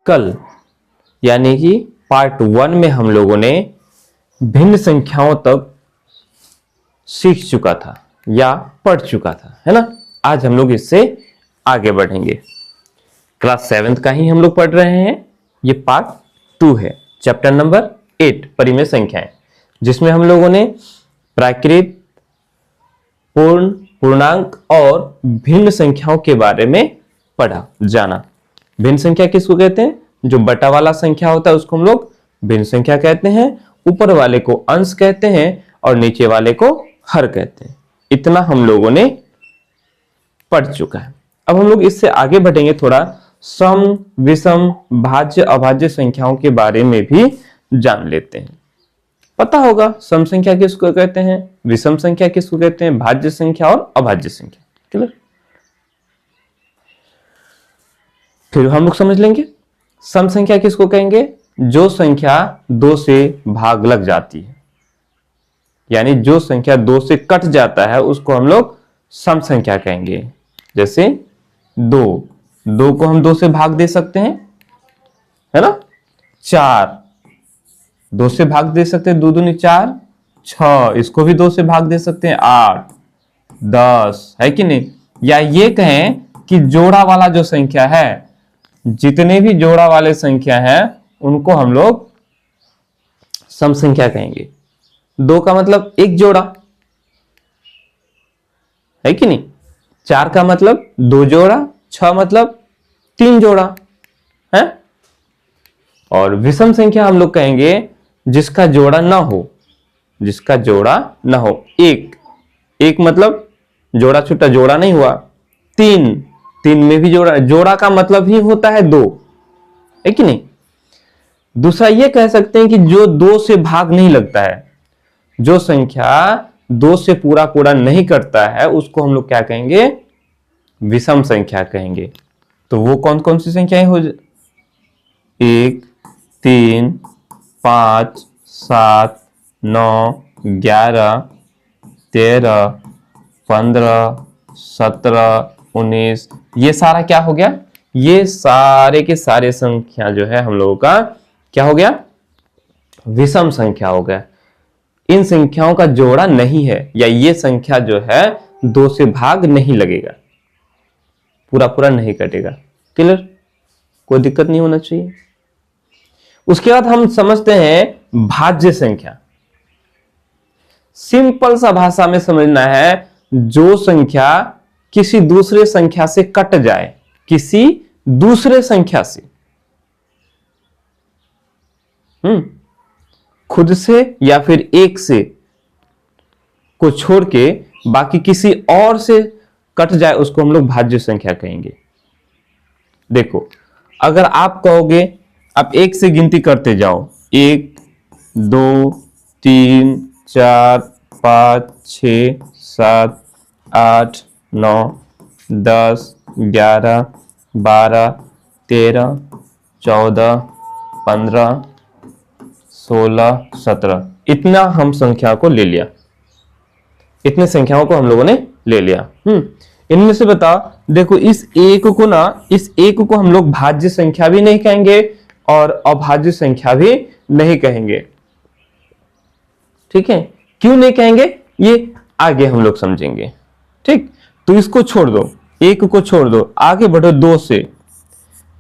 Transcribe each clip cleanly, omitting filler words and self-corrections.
कल यानी कि पार्ट 1 में हम लोगों ने भिन्न संख्याओं तक सीख चुका था या पढ़ चुका था, है ना। आज हम लोग इससे आगे बढ़ेंगे। क्लास 7th का ही हम लोग पढ़ रहे हैं। ये पार्ट 2 है, चैप्टर नंबर 8 परिमेय संख्याएं, जिसमें हम लोगों ने प्राकृत, पूर्ण, पूर्णांक और भिन्न संख्याओं के बारे में पढ़ा, जाना। भिन्न संख्या किसको कहते हैं? जो बटा वाला संख्या होता है उसको हम लोग भिन्न संख्या कहते हैं, ऊपर वाले को अंश कहते हैं और नीचे वाले को हर कहते हैं। इतना हम लोगों ने पढ़ चुका है। अब हम लोग इससे आगे बढ़ेंगे, थोड़ा सम, विषम, भाज्य, अभाज्य संख्याओं के बारे में भी जान लेते हैं। पता होगा सम संख्या किसको कहते हैं, विषम संख्या किसको कहते हैं, भाज्य संख्या और अभाज्य संख्या। क्लियर? फिर हम लोग समझ लेंगे सम संख्या किसको कहेंगे? जो संख्या 2 से भाग लग जाती है, यानी जो संख्या 2 से कट जाता है उसको हम लोग सम संख्या कहेंगे। जैसे 2 को हम 2 से भाग दे सकते हैं, है ना। 4 2 से भाग दे सकते हैं, 2 दूनी 4, 6 इसको भी 2 से भाग दे सकते हैं, 8, 10, है कि नहीं। या ये कहें कि जोड़ा वाला जो संख्या है, जितने भी जोड़ा वाले संख्या है उनको हम लोग सम संख्या कहेंगे। 2 का मतलब एक जोड़ा, है कि नहीं। 4 का मतलब 2 जोड़ा, 6 मतलब 3 जोड़ा, है। और विषम संख्या हम लोग कहेंगे जिसका जोड़ा ना हो, जिसका जोड़ा ना हो। एक मतलब जोड़ा छूटा, जोड़ा नहीं हुआ। 3 में भी जोड़ा का मतलब ही होता है 2, है कि नहीं। दूसरा ये कह सकते हैं कि जो 2 से भाग नहीं लगता है, जो संख्या 2 से पूरा नहीं करता है उसको हम लोग क्या कहेंगे? विषम संख्या कहेंगे। तो वो कौन कौन सी संख्याएं हो? 1, 3, 5, 7, 9, 11, 13, 15, 17, 19, ये सारा क्या हो गया? ये सारे के सारे संख्या जो है हम लोगों का क्या हो गया? विषम संख्या हो गया। इन संख्याओं का जोड़ा नहीं है, या ये संख्या जो है 2 से भाग नहीं लगेगा, पूरा नहीं कटेगा। क्लियर? कोई दिक्कत नहीं होना चाहिए। उसके बाद हम समझते हैं भाज्य संख्या। सिंपल सा भाषा में समझना है, जो संख्या किसी दूसरे संख्या से कट जाए, किसी दूसरे संख्या से, खुद से या फिर एक से को छोड़ के बाकी किसी और से कट जाए, उसको हम लोग भाज्य संख्या कहेंगे। देखो, अगर आप कहोगे, आप 1 से गिनती करते जाओ, 1, 2, 3, 4, 5, 6, 7, 8, 9, 10, 11, 12, 13, 14, 15, 16, 17, इतना हम संख्या को ले लिया। इतने संख्याओं को हम लोगों ने ले लिया। इनमें से बताओ, देखो इस एक को हम लोग भाज्य संख्या भी नहीं कहेंगे और अभाज्य संख्या भी नहीं कहेंगे। ठीक है? क्यों नहीं कहेंगे ये आगे हम लोग समझेंगे। ठीक, तो इसको छोड़ दो, 1 को छोड़ दो, आगे बढ़ो 2 से।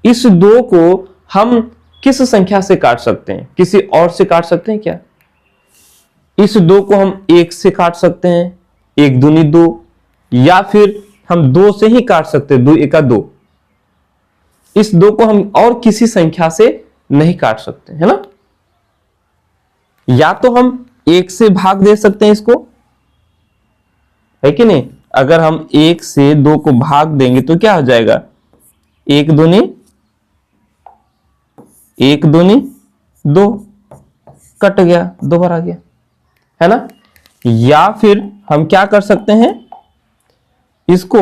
इस 2 को हम किस संख्या से काट सकते हैं? किसी और से काट सकते हैं क्या? इस 2 को हम 1 से काट सकते हैं, 1 दूनी 2, या फिर हम 2 से ही काट सकते हैं, 2 एका 2। इस 2 को हम और किसी संख्या से नहीं काट सकते, है ना। या तो हम 1 से भाग दे सकते हैं इसको, है कि नहीं। अगर हम 1 से 2 को भाग देंगे तो क्या हो जाएगा? 1 दूनी 2, कट गया, 2 बार आ गया, है ना। या फिर हम क्या कर सकते हैं, इसको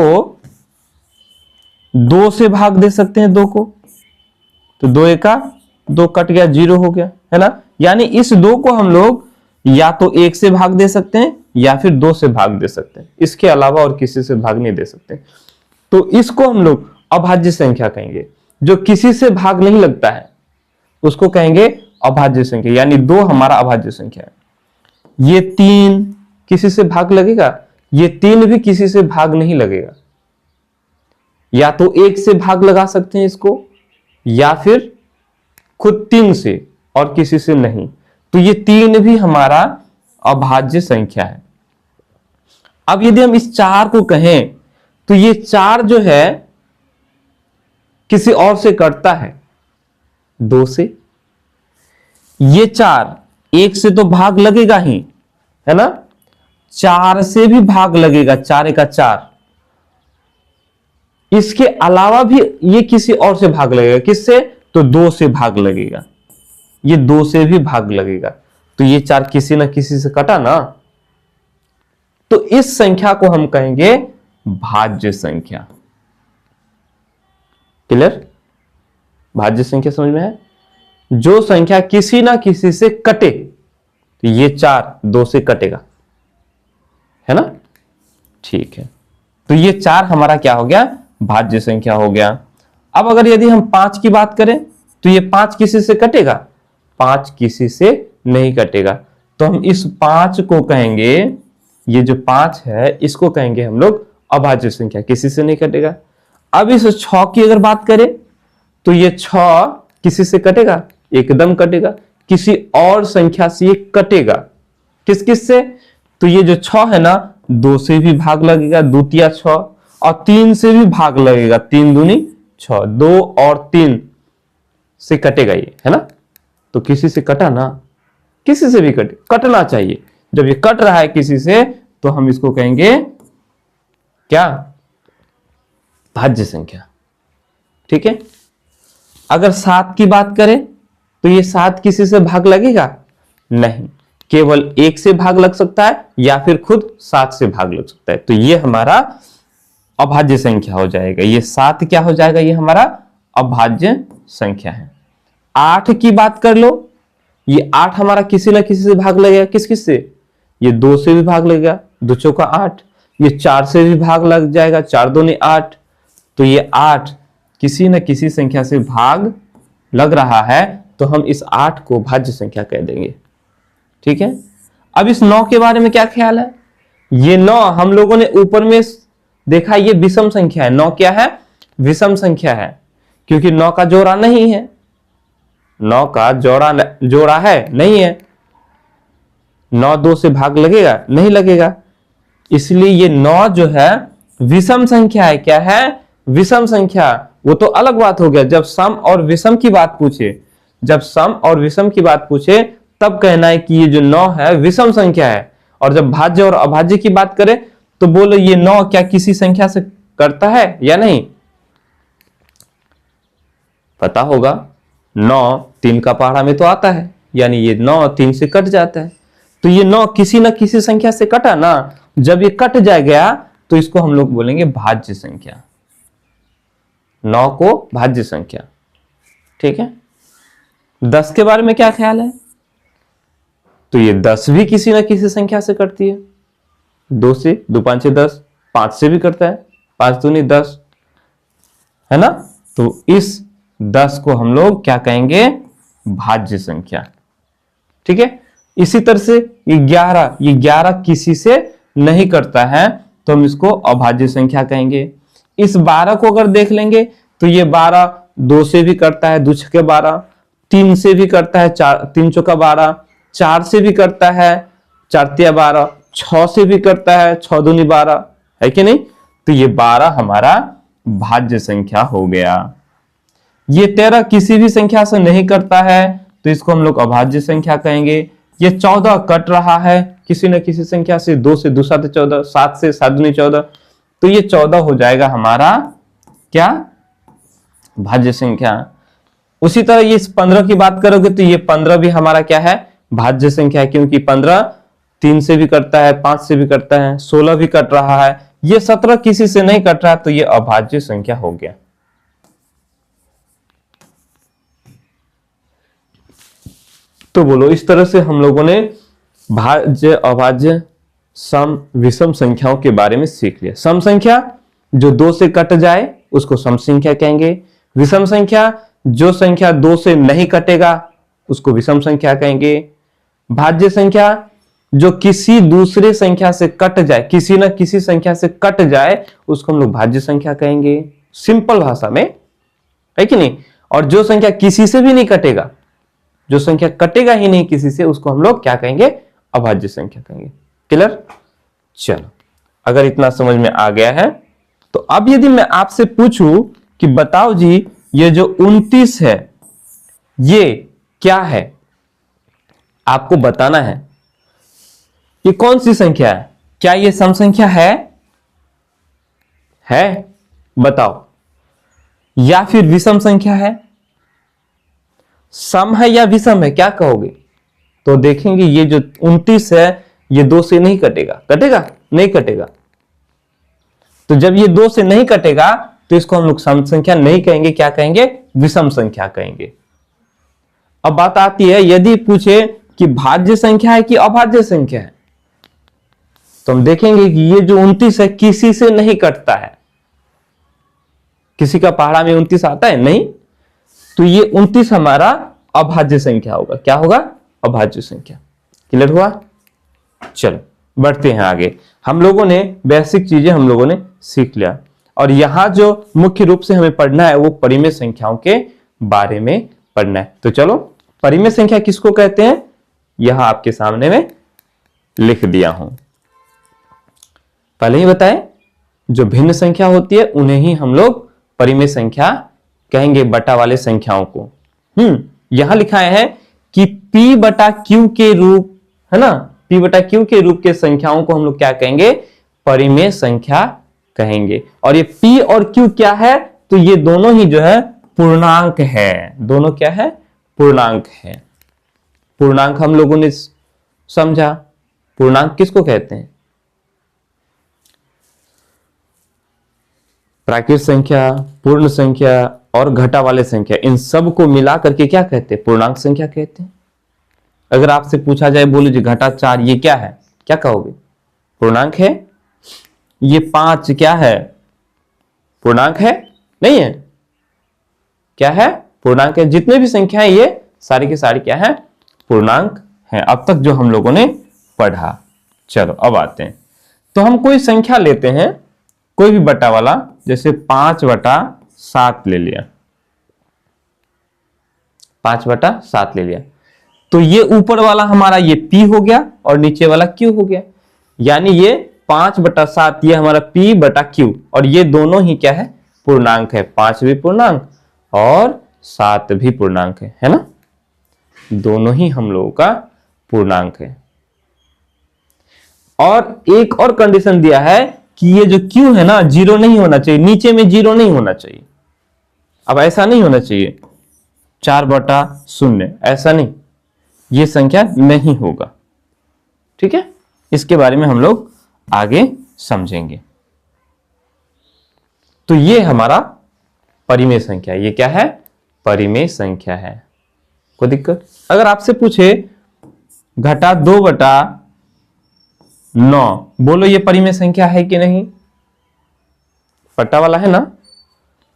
2 से भाग दे सकते हैं 2 को, तो 2 एका 2, कट गया, 0 हो गया, है ना। यानी इस 2 को हम लोग या तो 1 से भाग दे सकते हैं या फिर 2 से भाग दे सकते हैं, इसके अलावा और किसी से भाग नहीं दे सकते। तो इसको हम लोग अभाज्य संख्या कहेंगे। जो किसी से भाग नहीं लगता है उसको कहेंगे अभाज्य संख्या, यानी 2 हमारा अभाज्य संख्या है। ये 3 किसी से भाग लगेगा, ये 3 भी किसी से भाग नहीं लगेगा। या तो 1 से भाग लगा सकते हैं इसको, या फिर खुद 3 से और किसी से नहीं। तो ये 3 भी हमारा अभाज्य संख्या है। अब यदि हम इस 4 को कहें तो ये 4 जो है किसी और से कटता है, 2 से। ये 4 1 से तो भाग लगेगा ही, है ना, 4 से भी भाग लगेगा, 4 का 4। इसके अलावा भी ये किसी और से भाग लगेगा, किससे, तो 2 से भाग लगेगा, ये 2 से भी भाग लगेगा। तो ये 4 किसी ना किसी से कटा ना, तो इस संख्या को हम कहेंगे भाज्य संख्या। क्लियर? भाज्य संख्या समझ में है? जो संख्या किसी ना किसी से कटे, तो ये 4 2 से कटेगा, है ना। ठीक है, तो ये 4 हमारा क्या हो गया, भाज्य संख्या हो गया। अब अगर यदि हम 5 की बात करें तो ये 5 किसी से कटेगा, 5 किसी से नहीं कटेगा। तो हम इस 5 को कहेंगे, ये जो 5 है इसको कहेंगे हम लोग अभाज्य संख्या, किसी से नहीं कटेगा। अब इस 6 की अगर बात करें तो ये 6 किसी से कटेगा, एकदम कटेगा, किसी और संख्या से ये कटेगा। किस किस से, तो ये जो 6 है ना, 2 से भी भाग लगेगा, 2 तिया 6, और 3 से भी भाग लगेगा, 3 दूनी 6, 2 और 3 से कटेगा ये, है ना। तो किसी से कटा ना, किसी से भी कटना चाहिए। जब ये कट रहा है किसी से तो हम इसको कहेंगे क्या, भाज्य संख्या। ठीक है। अगर 7 की बात करें तो ये 7 किसी से भाग लगेगा नहीं, केवल 1 से भाग लग सकता है या फिर खुद 7 से भाग लग सकता है। तो ये हमारा अभाज्य संख्या हो जाएगा। ये 7 क्या हो जाएगा, ये हमारा अभाज्य संख्या है। 8 की बात कर लो, ये 8 हमारा किसी ना किसी से भाग लगेगा, किस किस से, ये 2 से भी भाग लगेगा, 2 चौका 8, ये 4 से भी भाग लग जाएगा, 4 दूनी 8। तो ये 8 किसी न किसी संख्या से भाग लग रहा है, तो हम इस 8 को भाज्य संख्या कह देंगे। ठीक है। अब इस 9 के बारे में क्या ख्याल है, ये 9 हम लोगों ने ऊपर में देखा, ये विषम संख्या है। 9 क्या है, विषम संख्या है, क्योंकि 9 का जोड़ा नहीं है, 9 का जोड़ा है नहीं है। 9 2 से भाग लगेगा, नहीं लगेगा, इसलिए ये 9 जो है विषम संख्या है। क्या है, विषम संख्या। वो तो अलग बात हो गया, जब सम और विषम की बात पूछे, जब सम और विषम की बात पूछे तब कहना है कि ये जो 9 है विषम संख्या है। और जब भाज्य और अभाज्य की बात करें तो बोलो ये 9 क्या किसी संख्या से करता है या नहीं, पता होगा। 9 3 का पहाड़ा में तो आता है, यानी ये 9 3 से कट जाता है। तो ये 9 किसी ना किसी संख्या से कटा ना, जब ये कट जाएगा तो इसको हम लोग बोलेंगे भाज्य संख्या। 9 को भाज्य संख्या। ठीक है। 10 के बारे में क्या ख्याल है, तो ये 10 भी किसी ना किसी संख्या से कटती है, 2 से, 2 5 6 10, 5 से भी करता है, 5 दूनी 10, है ना। तो इस 10 को हम लोग क्या कहेंगे, भाज्य संख्या। ठीक है। इसी तरह से ये 11 किसी से नहीं करता है, तो हम इसको अभाज्य संख्या कहेंगे। इस 12 को अगर देख लेंगे तो ये 12 2 से भी करता है, 2 छक्के 12, 3 से भी करता है, 3 चौका 12, 4 से भी करता है, 4 तिया 12, 6 से भी करता है, 6 दूनी 12, है कि नहीं। तो ये 12 हमारा भाज्य संख्या हो गया। ये 13 किसी भी संख्या से नहीं करता है, तो इसको हम लोग अभाज्य संख्या कहेंगे। ये 14 कट रहा है किसी न किसी संख्या से, 2 से 2 7 14, 7 से 7 दूनी 14, तो ये 14 हो जाएगा हमारा क्या, भाज्य संख्या। उसी तरह ये 15 की बात करोगे तो ये 15 भी हमारा क्या है, भाज्य संख्या है, क्योंकि 15 3 से भी करता है, 5 से भी करता है, 16 भी कट रहा है। ये 17 किसी से नहीं कट रहा, तो ये अभाज्य संख्या हो गया। तो बोलो, इस तरह से हम लोगों ने भाज्य, अभाज्य, सम, विषम संख्याओं के बारे में सीख लिया। सम संख्या जो 2 से कट जाए उसको सम संख्या कहेंगे, विषम संख्या, जो संख्या 2 से नहीं कटेगा उसको विषम संख्या कहेंगे। भाज्य संख्या, जो किसी दूसरे संख्या से कट जाए, किसी न किसी संख्या से कट जाए, उसको हम लोग भाज्य संख्या कहेंगे, सिंपल भाषा में, है कि नहीं। और जो संख्या किसी से भी नहीं कटेगा, जो संख्या कटेगा ही नहीं किसी से, उसको हम लोग क्या कहेंगे, अभाज्य संख्या कहेंगे। क्लियर? चलो, अगर इतना समझ में आ गया है तो अब यदि मैं आपसे पूछूं कि बताओ जी, ये जो 29 है ये क्या है, आपको बताना है ये कौन सी संख्या है। क्या ये सम संख्या है? बताओ। या फिर विषम संख्या है? सम है या विषम है, क्या कहोगे? तो देखेंगे ये जो 29 है ये 2 से नहीं कटेगा, कटेगा? नहीं कटेगा। तो जब ये 2 से नहीं कटेगा तो इसको हम लोग सम संख्या नहीं कहेंगे, क्या कहेंगे, विषम संख्या कहेंगे। अब बात आती है, यदि पूछे कि भाज्य संख्या है कि अभाज्य संख्या है, तो हम देखेंगे कि ये जो 29 है किसी से नहीं कटता है। किसी का पहाड़ा में 29 आता है? नहीं। तो ये 29 हमारा अभाज्य संख्या होगा। क्या होगा? अभाज्य संख्या। क्लियर हुआ? चलो बढ़ते हैं आगे। हम लोगों ने बेसिक चीजें हम लोगों ने सीख लिया, और यहां जो मुख्य रूप से हमें पढ़ना है वो परिमेय संख्याओं के बारे में पढ़ना है। तो चलो, परिमेय संख्या किसको कहते हैं, यहां आपके सामने में लिख दिया हूं। पहले ही बताएं, जो भिन्न संख्या होती है उन्हें ही हम लोग परिमेय संख्या कहेंगे, बटा वाले संख्याओं को। यहां लिखा है कि p बटा q के रूप, है ना, p बटा q के रूप के संख्याओं को हम लोग क्या कहेंगे, परिमेय संख्या कहेंगे। और ये p और q क्या है, तो ये दोनों ही जो है पूर्णांक है। दोनों क्या है? पूर्णांक है। पूर्णांक हम लोगों ने समझा, पूर्णांक किसको कहते हैं, प्राकृत संख्या, पूर्ण संख्या और घटा वाले संख्या, इन सब को मिला करके क्या कहते हैं, पूर्णांक संख्या कहते हैं। अगर आपसे पूछा जाए, बोलो जी घटा 4 ये क्या है, क्या कहोगे, पूर्णांक है। ये 5 क्या है, पूर्णांक है? नहीं है। क्या है? पूर्णांक है। जितने भी संख्या है ये सारी की सारी क्या है, पूर्णांक है। अब तक जो हम लोगों ने पढ़ा। चलो अब आते हैं, तो हम कोई संख्या लेते हैं, कोई भी बटा वाला, जैसे 5/7 ले लिया, 5/7 ले लिया, तो ये ऊपर वाला हमारा ये p हो गया और नीचे वाला q हो गया। यानी ये 5/7 ये हमारा p बटा q, और ये दोनों ही क्या है, पूर्णांक है। 5 भी पूर्णांक और 7 भी पूर्णांक है ना, दोनों ही हम लोगों का पूर्णांक है। और एक और कंडीशन दिया है कि ये जो q है ना, 0 नहीं होना चाहिए, नीचे में 0 नहीं होना चाहिए। अब ऐसा नहीं होना चाहिए 4/0, ऐसा नहीं, ये संख्या नहीं होगा। ठीक है, इसके बारे में हम लोग आगे समझेंगे। तो ये हमारा परिमेय संख्या, ये क्या है, परिमेय संख्या है। कोई दिक्कत? अगर आपसे पूछे घटा 2/9, बोलो ये परिमेय संख्या है कि नहीं, पट्टा वाला है ना,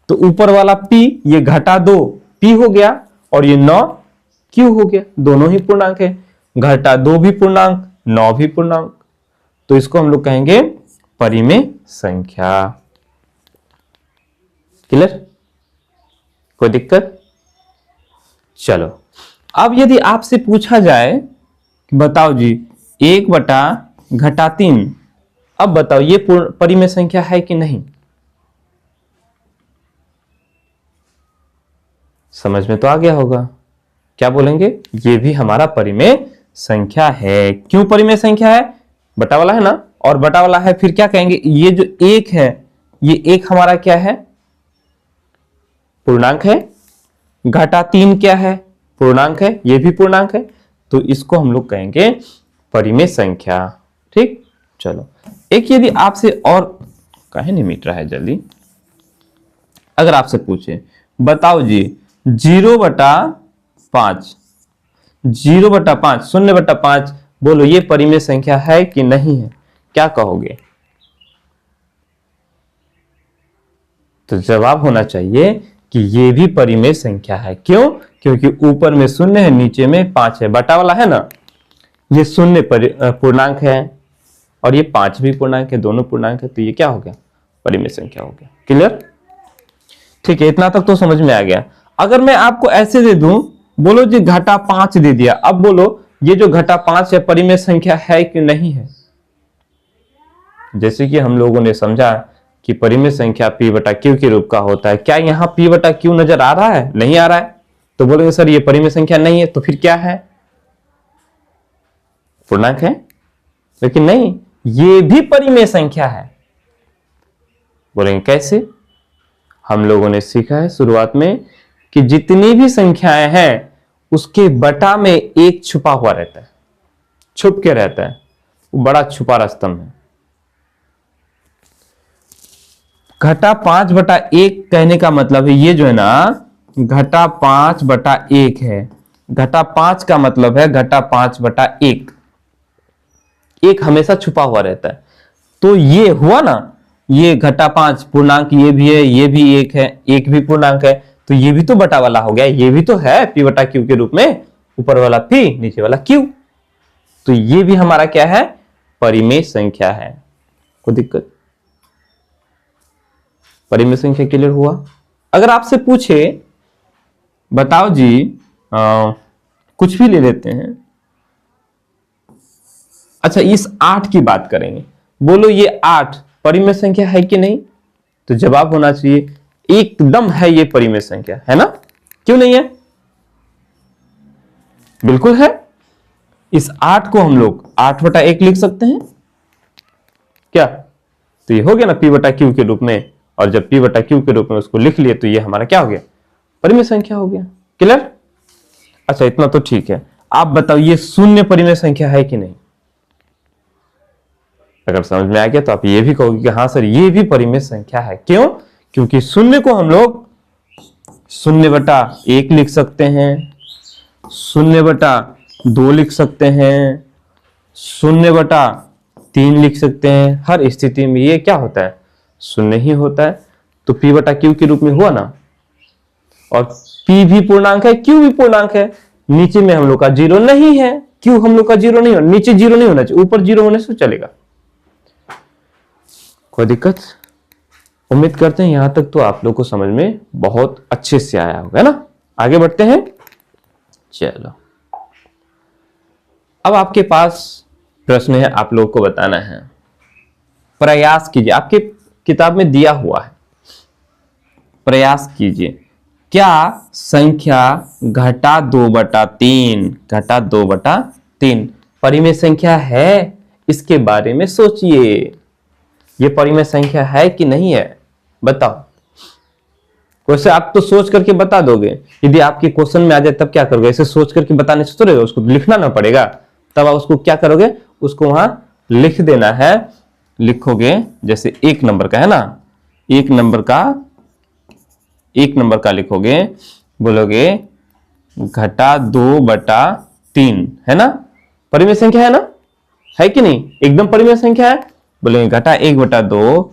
तो ऊपर वाला p, ये घटा 2 p हो गया और ये 9 q हो गया, दोनों ही पूर्णांक है। घटा 2 भी पूर्णांक, 9 भी पूर्णांक, तो इसको हम लोग कहेंगे परिमेय संख्या। क्लियर? कोई दिक्कत? चलो, अब यदि आपसे पूछा जाए कि बताओ जी 1/3, अब बताओ ये परिमेय संख्या है कि नहीं, समझ में तो आ गया होगा। क्या बोलेंगे, ये भी हमारा परिमेय संख्या है। क्यों परिमेय संख्या है, बटा वाला है ना, और बटा वाला है, फिर क्या कहेंगे, ये जो 1 है, ये 1 हमारा क्या है, पूर्णांक है। घटा 3 क्या है, पूर्णांक है, ये भी पूर्णांक है, तो इसको हम लोग कहेंगे परिमेय संख्या। ठीक, चलो एक यदि आपसे और, काहे नहीं मिट रहा है जल्दी, अगर आपसे पूछे बताओ जी 0/5, 0/5, बोलो ये परिमेय संख्या है कि नहीं है, क्या कहोगे? तो जवाब होना चाहिए कि ये भी परिमेय संख्या है। क्यों? क्योंकि ऊपर में शून्य है, नीचे में 5 है, बटा वाला है ना। ये शून्य पूर्णांक है और ये 5 भी पूर्णांक है, दोनों पूर्णांक है, तो ये क्या हो गया? परिमेय संख्या हो गया। क्लियर? ठीक है, इतना तक तो समझ में आ गया। अगर मैं आपको ऐसे दे दूं, बोलो जी घटा 5 दे दिया, अब बोलो ये जो घटा 5 है परिमेय संख्या है कि नहीं है? जैसे कि हम लोगों ने समझा कि परिमेय संख्या p बटा q के रूप का होता है। क्या यहाँ p बटा q नजर आ रहा है? नहीं आ रहा है। तो बोलेंगे सर ये परिमेय संख्या नहीं है, तो फिर क्या है? पूर्णांक है। लेकिन नहीं, ये भी परिमेय संख्या है। बोलेंगे कैसे? हम लोगों ने सीखा है शुरुआत में कि जितनी भी संख्याएं हैं उसके बटा में एक छुपा हुआ रहता है, छुप के रहता है, वो बड़ा छुपा स्तंभ है। घटा 5 बटा 1 कहने का मतलब है ये जो है ना, घटा 5 बटा 1 है। घटा 5 का मतलब है घटा 5 बटा 1। एक हमेशा छुपा हुआ रहता है। तो ये हुआ ना, ये घटा 5 पूर्णांक, ये भी है, ये भी एक है, एक भी पूर्णांक है, तो ये भी तो बटा वाला हो गया। ये भी तो है p बटा q के रूप में, ऊपर वाला p नीचे वाला q। तो ये भी हमारा क्या है? परिमेय संख्या है। कोई दिक्कत? परिमेय संख्या क्लियर हुआ? अगर आपसे पूछे बताओ जी कुछ भी ले लेते हैं, अच्छा इस 8 की बात करेंगे, बोलो ये 8 परिमेय संख्या है कि नहीं? तो जवाब होना चाहिए एकदम है, ये परिमेय संख्या है ना। क्यों नहीं है? बिल्कुल है। इस 8 को हम लोग 8 बटा 1 लिख सकते हैं क्या? तो ये हो गया ना p बटा q के रूप में, और जब p बटा q के रूप में उसको लिख लिए तो ये हमारा क्या हो गया? परिमेय संख्या हो गया। क्लियर? अच्छा इतना तो ठीक है। आप बताओ ये शून्य परिमेय संख्या है कि नहीं? अगर समझ में आ गया तो आप ये भी कहोगे कि हाँ सर ये भी परिमेय संख्या है। क्यों? क्योंकि शून्य को हम लोग 0/1 लिख सकते हैं, 0/2 लिख सकते हैं, 0/3 लिख सकते हैं। हर स्थिति में ये क्या होता है? शून्य ही होता है। तो p बटा q के रूप में हुआ ना, और p भी पूर्णांक है, q भी पूर्णांक है। नीचे में हम लोग का 0 नहीं है, q हम लोग का 0 नहीं होना, नीचे 0 नहीं होना चाहिए, ऊपर 0 होने से चलेगा। कोई दिक्कत? उम्मीद करते हैं यहां तक तो आप लोग को समझ में बहुत अच्छे से आया होगा ना। आगे बढ़ते हैं। चलो अब आपके पास प्रश्न है, आप लोग को बताना है। प्रयास कीजिए, आपके किताब में दिया हुआ है, प्रयास कीजिए। क्या संख्या घटा 2/3 घटा 2/3 परिमेय संख्या है? इसके बारे में सोचिए। ये परिमेय संख्या है कि नहीं है? बताओ। वैसे आप तो सोच करके बता दोगे, यदि आपके क्वेश्चन में आ जाए तब क्या करोगे? ऐसे सोच करके बताने से तो उसको लिखना ना पड़ेगा, तब आप उसको क्या करोगे? उसको वहां लिख देना है। लिखोगे जैसे 1 नंबर का है ना, 1 नंबर का लिखोगे, बोलोगे घटा 2/3 है ना, परिमेय संख्या है ना, है कि नहीं? एकदम परिमेय संख्या है। बोलेंगे घटा 1/2,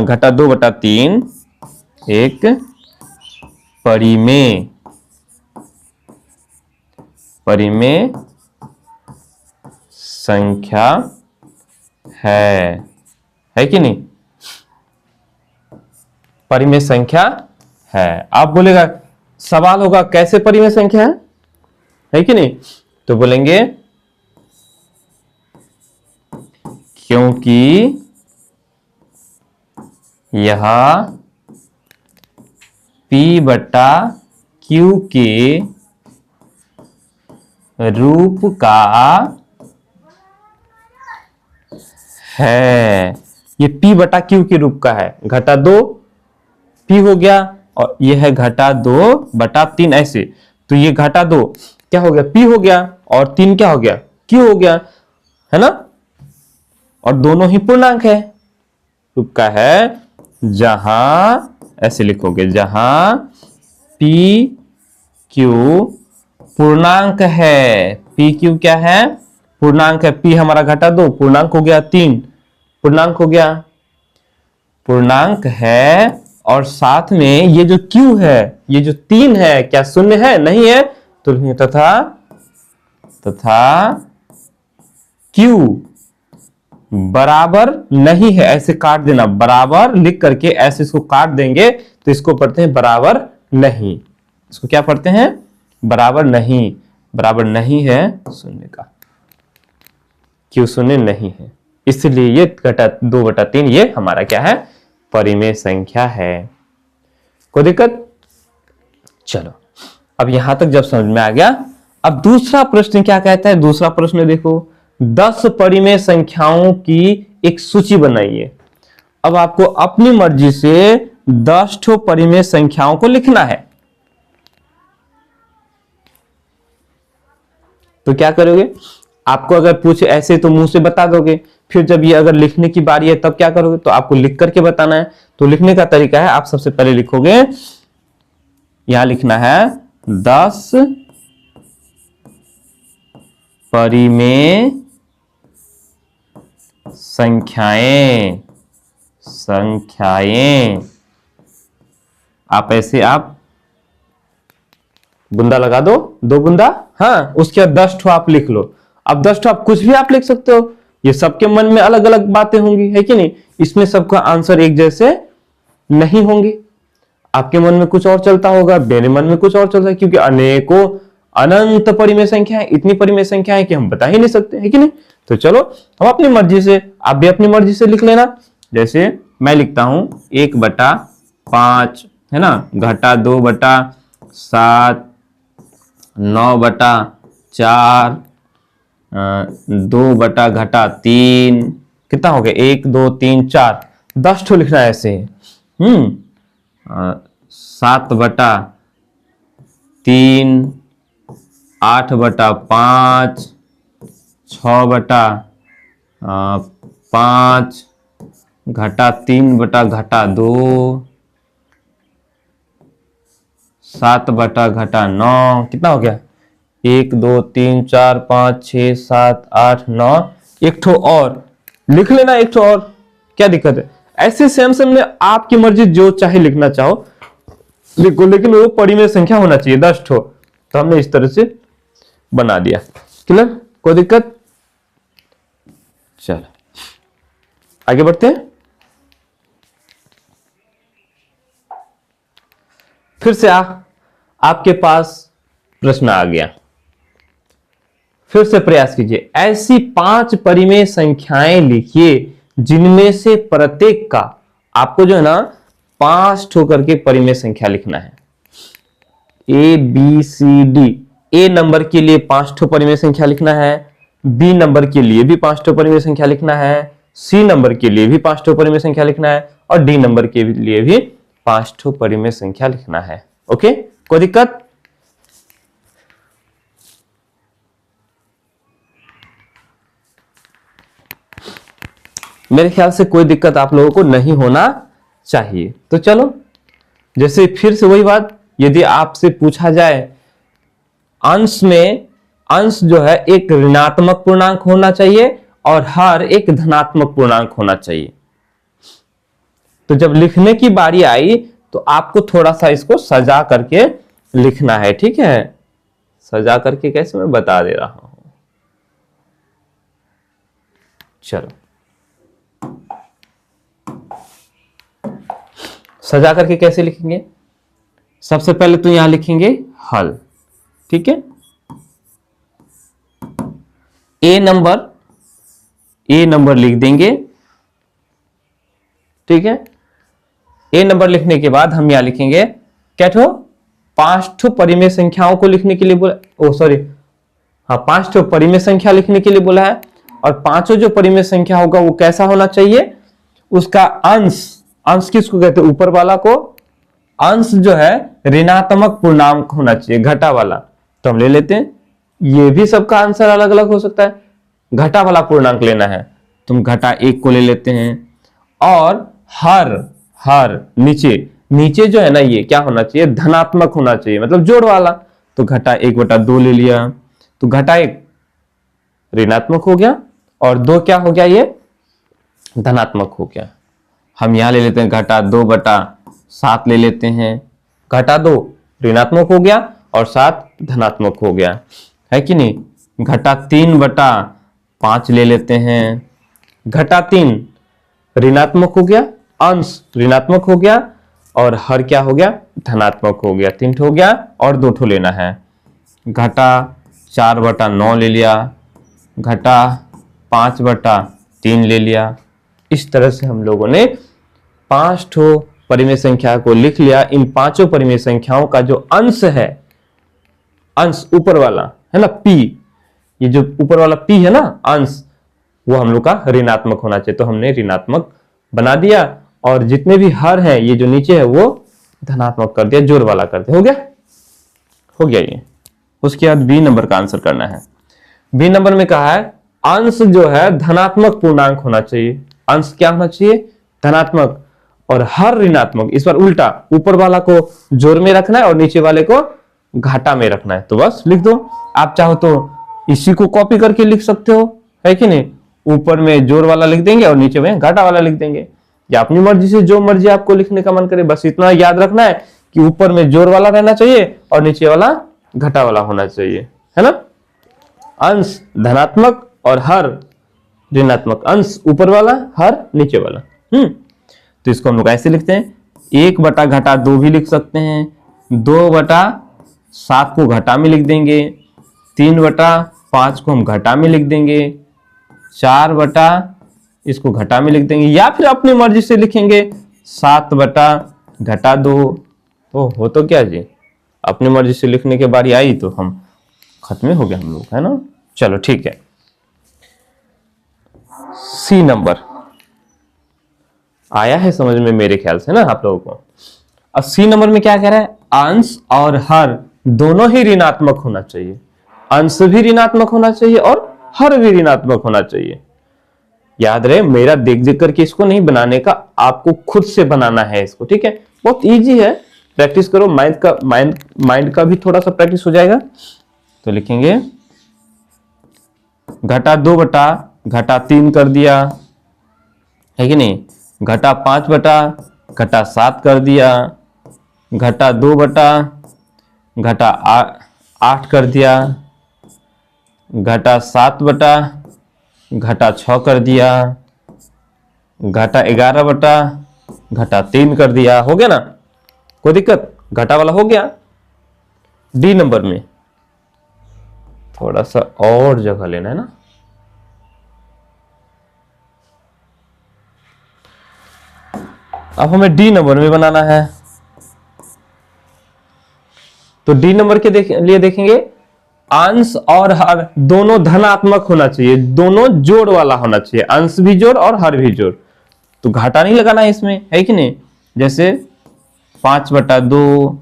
घटा 2/3 एक परिमेय संख्या है कि नहीं? परिमेय संख्या है। आप बोलेगा, सवाल होगा कैसे परिमेय संख्या है कि नहीं? तो बोलेंगे क्योंकि यह p बटा q के रूप का है। ये p बटा q के रूप का है। घटा 2 p हो गया, और ये है घटा 2/3 ऐसे। तो ये घटा 2 क्या हो गया? p हो गया, और 3 क्या हो गया? q हो गया, है ना। और दोनों ही पूर्णांक है, रूप का है। जहां ऐसे लिखोगे, जहां p q पूर्णांक है, p q क्या है? पूर्णांक है। p हमारा घटा 2 पूर्णांक हो गया, 3 पूर्णांक हो गया, पूर्णांक है, और साथ में ये जो Q है, ये जो 3 है, क्या शून्य है? नहीं है। तो लिखेंगे तथा Q बराबर नहीं है, ऐसे काट देना, बराबर लिख करके ऐसे इसको काट देंगे तो इसको पढ़ते हैं बराबर नहीं। इसको क्या पढ़ते हैं? बराबर नहीं। बराबर नहीं है शून्य का, Q शून्य नहीं है, इसलिए ये घटा 2/3 ये हमारा क्या है? परिमेय संख्या है। कोई दिक्कत? चलो, अब यहां तक जब समझ में आ गया, अब दूसरा प्रश्न क्या कहता है? दूसरा प्रश्न देखो, 10 परिमेय संख्याओं की एक सूची बनाइए। अब आपको अपनी मर्जी से 10 ठो परिमेय संख्याओं को लिखना है। तो क्या करोगे? आपको अगर पूछे ऐसे तो मुंह से बता दोगे, फिर जब ये अगर लिखने की बारी है तब क्या करोगे? तो आपको लिख करके बताना है। तो लिखने का तरीका है, आप सबसे पहले लिखोगे, यहां लिखना है 10 परिमेय संख्याएं। आप ऐसे आप बूंदा लगा दो, 2 बूंदा, हाँ, उसके बाद 10 ठो आप लिख लो। अब 10 ठो आप कुछ भी आप लिख सकते हो, ये सबके मन में अलग अलग बातें होंगी, है कि नहीं? इसमें सबका आंसर एक जैसे नहीं होंगे। आपके मन में कुछ और चलता होगा, मेरे मन में कुछ और चलता है, क्योंकि अनेकों अनंत परिमेय संख्या है, इतनी परिमेय संख्या है कि हम बता ही नहीं सकते, है कि नहीं? तो चलो हम अपनी मर्जी से, आप भी अपनी मर्जी से लिख लेना। जैसे मैं लिखता हूं 1/5, है ना, घटा 2/7, 9/4, 2/3, कितना हो गया? 1 2 3 4, 10 ठो लिखना है ऐसे। 7/3, 8/5, 6/5, घटा 3/2, 7/9, कितना हो गया? 1 2 3 4 5 6 7 8 9, एक ठो और लिख लेना, एक ठो और, क्या दिक्कत है? ऐसे सेम सेम में आपकी मर्जी, जो चाहे लिखना चाहो लिखो, लेकिन वो परिमेय संख्या होना चाहिए 10 ठो। तो हमने इस तरह से बना दिया। क्लियर? कोई दिक्कत? चलो आगे बढ़ते हैं। फिर से आपके पास प्रश्न आ गया, फिर से प्रयास कीजिए। ऐसी 5 परिमेय संख्याएं लिखिए जिनमें से प्रत्येक का आपको जो है ना 5 ठो करके परिमेय संख्या लिखना है। ABCD, A नंबर के लिए 5 ठो परिमेय संख्या लिखना है, B नंबर के लिए भी 5 ठो परिमेय संख्या लिखना है, C नंबर के लिए भी 5 ठो परिमेय संख्या लिखना है, और D नंबर के लिए भी 5 ठो परिमेय संख्या लिखना है। ओके, कोई दिक्कत? मेरे ख्याल से कोई दिक्कत आप लोगों को नहीं होना चाहिए। तो चलो, जैसे फिर से वही बात, यदि आपसे पूछा जाए अंश में, अंश जो है एक ऋणात्मक पूर्णांक होना चाहिए और हर एक धनात्मक पूर्णांक होना चाहिए। तो जब लिखने की बारी आई तो आपको थोड़ा सा इसको सजा करके लिखना है, ठीक है? सजा करके कैसे, मैं बता दे रहा हूं। चलो सजा करके कैसे लिखेंगे? सबसे पहले तो यहां लिखेंगे हल, ठीक है? ए नंबर लिख देंगे, ठीक है? ए नंबर लिखने के बाद हम यहां लिखेंगे क्या ठो? 5 ठो परिमेय संख्याओं को लिखने के लिए बोला, ओ सॉरी, हाँ 5 ठो परिमेय संख्या लिखने के लिए बोला है। और पांचों जो परिमेय संख्या होगा वो कैसा होना चाहिए? उसका अंश, अंश किसको कहते हैं? ऊपर वाला को। अंश जो है ऋणात्मक पूर्णांक होना चाहिए, घटा वाला। तो हम ले लेते हैं, ये भी सबका आंसर अलग अलग हो सकता है। घटा वाला पूर्णांक लेना है, तुम घटा 1 को ले लेते हैं। और हर नीचे जो है ना, ये क्या होना चाहिए? धनात्मक होना चाहिए, मतलब जोड़ वाला। तो घटा 1/2 ले लिया, तो घटा 1 ऋणात्मक हो गया और 2 क्या हो गया? ये धनात्मक हो गया। हम यहां ले लेते हैं घटा 2/3, 7 ले लेते हैं, घटा 2 ऋणात्मक हो गया और 7 धनात्मक हो गया, है कि नहीं। घटा 3/5 ले लेते हैं, घटा 3 ऋणात्मक हो गया, अंश ऋणात्मक हो गया और हर क्या हो गया, धनात्मक हो गया। 3 हो गया और 2 लेना है। घटा 4/9 ले लिया, घटा 5/3 ले लिया। इस तरह से हम लोगों ने 5 परिमेय संख्या को लिख लिया। इन 5 परिमेय संख्याओं का जो अंश है, अंश ऊपर वाला है ना p, ये जो ऊपर वाला p है ना अंश, वो हम लोग का ऋणात्मक होना चाहिए, तो हमने ऋणात्मक बना दिया। और जितने भी हर हैं ये जो नीचे है वो धनात्मक कर दिया, जोड़ वाला कर दिया। हो गया ये। उसके बाद बी नंबर का आंसर करना है। बी नंबर में कहा है अंश जो है धनात्मक पूर्णांक होना चाहिए। अंश क्या होना चाहिए, धनात्मक, और हर ऋणात्मक। इस बार उल्टा, ऊपर वाला को जोड़ में रखना है और नीचे वाले को घाटा में रखना है। तो बस लिख दो। आप चाहो तो इसी को कॉपी करके लिख सकते हो, है कि नहीं। ऊपर में जोड़ वाला लिख देंगे और नीचे में घाटा वाला लिख देंगे, या अपनी मर्जी से जो मर्जी आपको लिखने का मन करे। बस इतना याद रखना है कि ऊपर में जोड़ वाला रहना चाहिए और नीचे वाला घटा वाला होना चाहिए, है ना। अंश धनात्मक और हर ऋणात्मक। अंश ऊपर वाला, हर नीचे वाला। तो इसको हम लोग ऐसे लिखते हैं, 1/2 भी लिख सकते हैं, 2/7 को घटा में लिख देंगे, 3/5 को हम घटा में लिख देंगे, 4 इसको घटा में लिख देंगे, या फिर अपनी मर्जी से लिखेंगे 7/2। हो तो क्या जी, अपनी मर्जी से लिखने के बारी आई तो हम खत्म हो गए हम लोग, है ना। चलो ठीक है। सी नंबर आया है समझ में मेरे ख्याल से ना आप लोगों को। अब सी नंबर में क्या कह रहा है, अंश और हर दोनों ही ऋणात्मक होना चाहिए। अंश भी ऋणात्मक होना चाहिए और हर भी ऋणात्मक होना चाहिए। याद रहे, मेरा देख देख करके इसको नहीं बनाने का, आपको खुद से बनाना है इसको, ठीक है। बहुत इजी है, प्रैक्टिस करो। माइंड का भी थोड़ा सा प्रैक्टिस हो जाएगा। तो लिखेंगे घटा 2/3 कर दिया, है कि नहीं। घटा 5/7 कर दिया, घटा 2/8 कर दिया, घटा 7/6 कर दिया, घटा 11/3 कर दिया। हो गया ना, कोई दिक्कत, घटा वाला हो गया। डी नंबर में थोड़ा सा और जगह लेना है ना। अब हमें डी नंबर में बनाना है। तो डी नंबर के लिए देखेंगे, अंश और हर दोनों धनात्मक होना चाहिए, दोनों जोड़ वाला होना चाहिए, अंश भी जोड़ और हर भी जोड़। तो घाटा नहीं लगाना है इसमें, है कि नहीं। जैसे 5/2,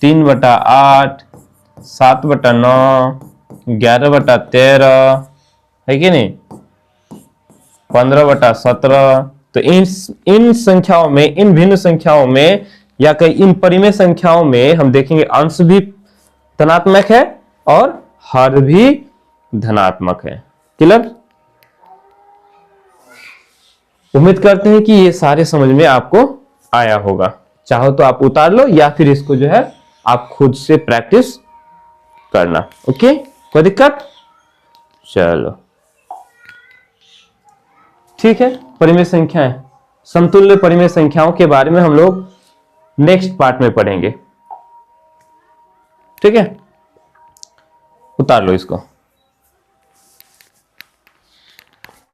3/8, 7/9, 11/13, है कि नहीं, 15/17। तो इन संख्याओं में, इन भिन्न संख्याओं में या कई इन परिमेय संख्याओं में हम देखेंगे अंश भी धनात्मक है और हर भी धनात्मक है। क्लियर। उम्मीद करते हैं कि ये सारे समझ में आपको आया होगा। चाहो तो आप उतार लो या फिर इसको जो है आप खुद से प्रैक्टिस करना। ओके, कोई दिक्कत। चलो ठीक है। परिमेय संख्याएं, समतुल्य परिमेय संख्याओं के बारे में हम लोग नेक्स्ट पार्ट में पढ़ेंगे। ठीक है, उतार लो इसको।